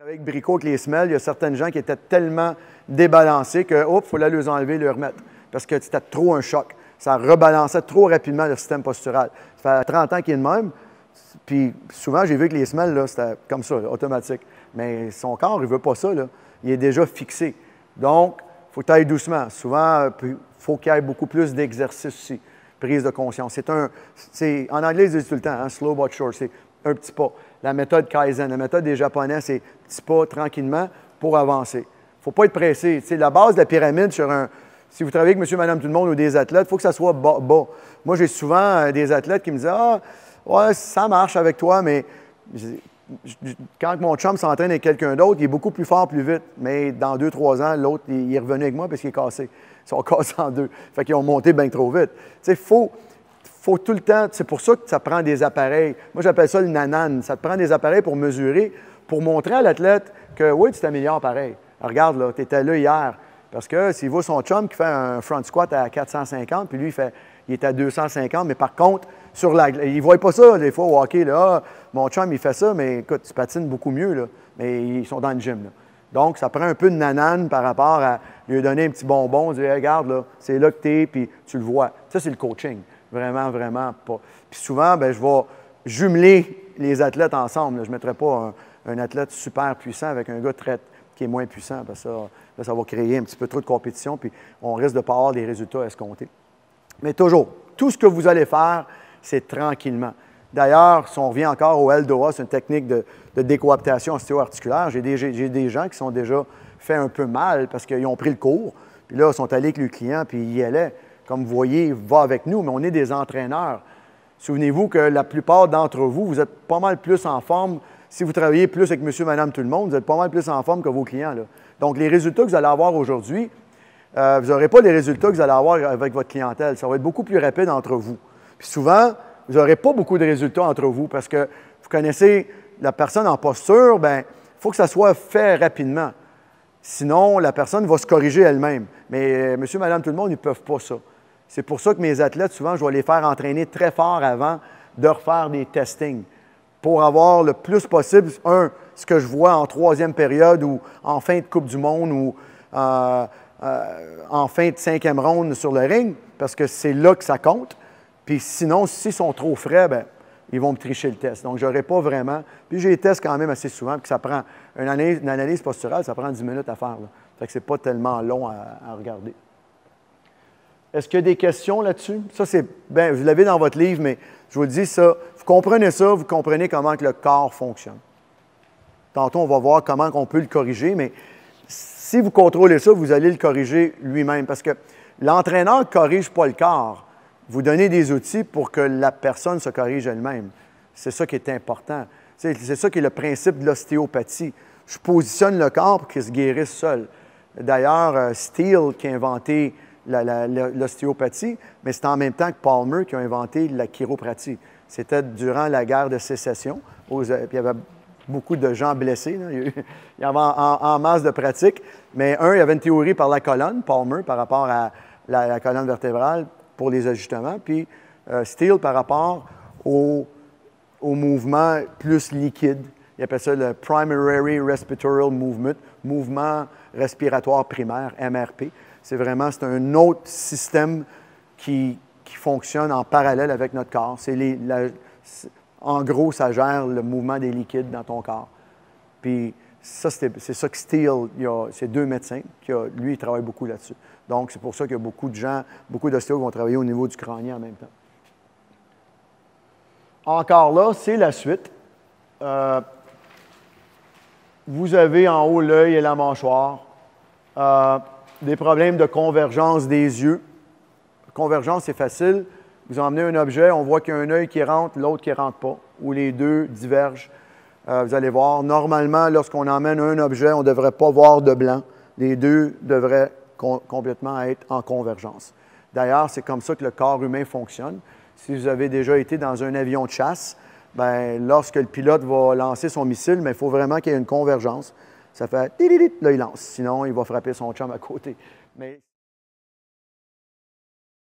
Avec Brico, avec les semelles, il y a certaines gens qui étaient tellement débalancés que, il fallait les enlever et les remettre. Parce que c'était trop un choc. Ça rebalançait trop rapidement le système postural. Ça fait 30 ans qu'il est de même. Puis souvent, j'ai vu que les semelles, là, c'était comme ça, là, automatique. Mais son corps, il ne veut pas ça, là. Il est déjà fixé. Donc, il faut que tu ailles doucement. Souvent, il faut qu'il y ait beaucoup plus d'exercice aussi. Prise de conscience. En anglais, ils disent tout le temps, hein, slow but sure, c'est un petit pas. La méthode Kaizen, la méthode des Japonais, c'est petit pas tranquillement pour avancer. Il ne faut pas être pressé. T'sais, la base de la pyramide, si vous travaillez avec monsieur, madame, tout le monde ou des athlètes, il faut que ça soit bas. Moi, j'ai souvent des athlètes qui me disent « Ah, ouais, ça marche avec toi, mais quand mon chum s'entraîne avec quelqu'un d'autre, il est beaucoup plus fort, plus vite. Mais dans 2-3 ans, l'autre, il est revenu avec moi parce qu'il est cassé. Ils sont cassés en deux. Fait qu'ils ont monté bien trop vite. Tu sais, faut tout le temps, c'est pour ça que ça prend des appareils. Moi, j'appelle ça le nanan. Ça te prend des appareils pour mesurer, pour montrer à l'athlète que oui, tu t'améliores pareil. Alors, regarde, là, tu étais là hier. Parce que s'il voit son chum qui fait un front squat à 450, puis lui, il est à 250, mais par contre, il ne voit pas ça des fois au hockey. Là, mon chum, il fait ça, mais écoute, tu patines beaucoup mieux, là, mais ils sont dans le gym. Là. Donc, ça prend un peu de nanane par rapport à lui donner un petit bonbon, dire hey, regarde, là, c'est là que tu es, puis tu le vois. Ça, c'est le coaching. Vraiment, vraiment pas. Puis souvent, je vais jumeler les athlètes ensemble. Là. Je ne mettrai pas un athlète super puissant avec un gars qui est moins puissant, parce que ça va créer un petit peu trop de compétition, puis on risque de ne pas avoir des résultats escomptés. Mais toujours, tout ce que vous allez faire, c'est tranquillement. D'ailleurs, si on revient encore au LDOA, c'est une technique de décoaptation ostéo-articulaire. J'ai des gens qui sont déjà fait un peu mal parce qu'ils ont pris le cours, puis là, ils sont allés avec le client, puis ils y allaient. Comme vous voyez, il va avec nous, mais on est des entraîneurs. Souvenez-vous que la plupart d'entre vous, vous êtes pas mal plus en forme. Si vous travaillez plus avec monsieur, madame, tout le monde, vous êtes pas mal plus en forme que vos clients. Là. Donc, les résultats que vous allez avoir aujourd'hui, vous n'aurez pas les résultats que vous allez avoir avec votre clientèle. Ça va être beaucoup plus rapide entre vous. Puis souvent, vous n'aurez pas beaucoup de résultats entre vous parce que vous connaissez la personne en posture, il faut que ça soit fait rapidement. Sinon, la personne va se corriger elle-même. Mais monsieur, madame, tout le monde, ils ne peuvent pas ça. C'est pour ça que mes athlètes, souvent, je vais les faire entraîner très fort avant de refaire des testings pour avoir le plus possible, ce que je vois en 3e période ou en fin de Coupe du monde ou en fin de 5e ronde sur le ring, parce que c'est là que ça compte. Puis sinon, s'ils sont trop frais, ils vont me tricher le test. Donc, je n'aurai pas vraiment. Puis j'ai les tests quand même assez souvent, puis ça prend une analyse posturale, ça prend 10 minutes à faire. Là. Fait que ce n'est pas tellement long à regarder. Est-ce qu'il y a des questions là-dessus? Ça, c'est vous l'avez dans votre livre, mais je vous le dis, ça, vous comprenez comment que le corps fonctionne. Tantôt, on va voir comment on peut le corriger, mais si vous contrôlez ça, vous allez le corriger lui-même. Parce que l'entraîneur ne corrige pas le corps. Vous donnez des outils pour que la personne se corrige elle-même. C'est ça qui est important. C'est ça qui est le principe de l'ostéopathie. Je positionne le corps pour qu'il se guérisse seul. D'ailleurs, Steele qui a inventé l'ostéopathie, mais c'est en même temps que Palmer qui a inventé la chiropratie. C'était durant la guerre de sécession. Puis il y avait beaucoup de gens blessés. Là. Il y avait en masse de pratiques. Mais il y avait une théorie par la colonne, Palmer, par rapport à la colonne vertébrale pour les ajustements. Puis Steele par rapport au mouvement plus liquide. Il appelle ça le Primary Respiratory Movement, mouvement respiratoire primaire, MRP. C'est un autre système qui fonctionne en parallèle avec notre corps. En gros, ça gère le mouvement des liquides dans ton corps. Puis ça, c'est ça que Steele, c'est 2 médecins, lui, il travaille beaucoup là-dessus. Donc, c'est pour ça qu'il y a beaucoup de gens, beaucoup d'ostéos qui vont travailler au niveau du crânien en même temps. Encore là, c'est la suite. Vous avez en haut l'œil et la mâchoire. Des problèmes de convergence des yeux. Convergence, c'est facile. Vous emmenez un objet, on voit qu'il y a un œil qui rentre, l'autre qui ne rentre pas, ou les deux divergent. Vous allez voir, normalement, lorsqu'on emmène un objet, on ne devrait pas voir de blanc. Les deux devraient complètement être en convergence. D'ailleurs, c'est comme ça que le corps humain fonctionne. Si vous avez déjà été dans un avion de chasse, lorsque le pilote va lancer son missile, il faut vraiment qu'il y ait une convergence. Ça fait « tilit », là, il lance. Sinon, il va frapper son chum à côté. Mais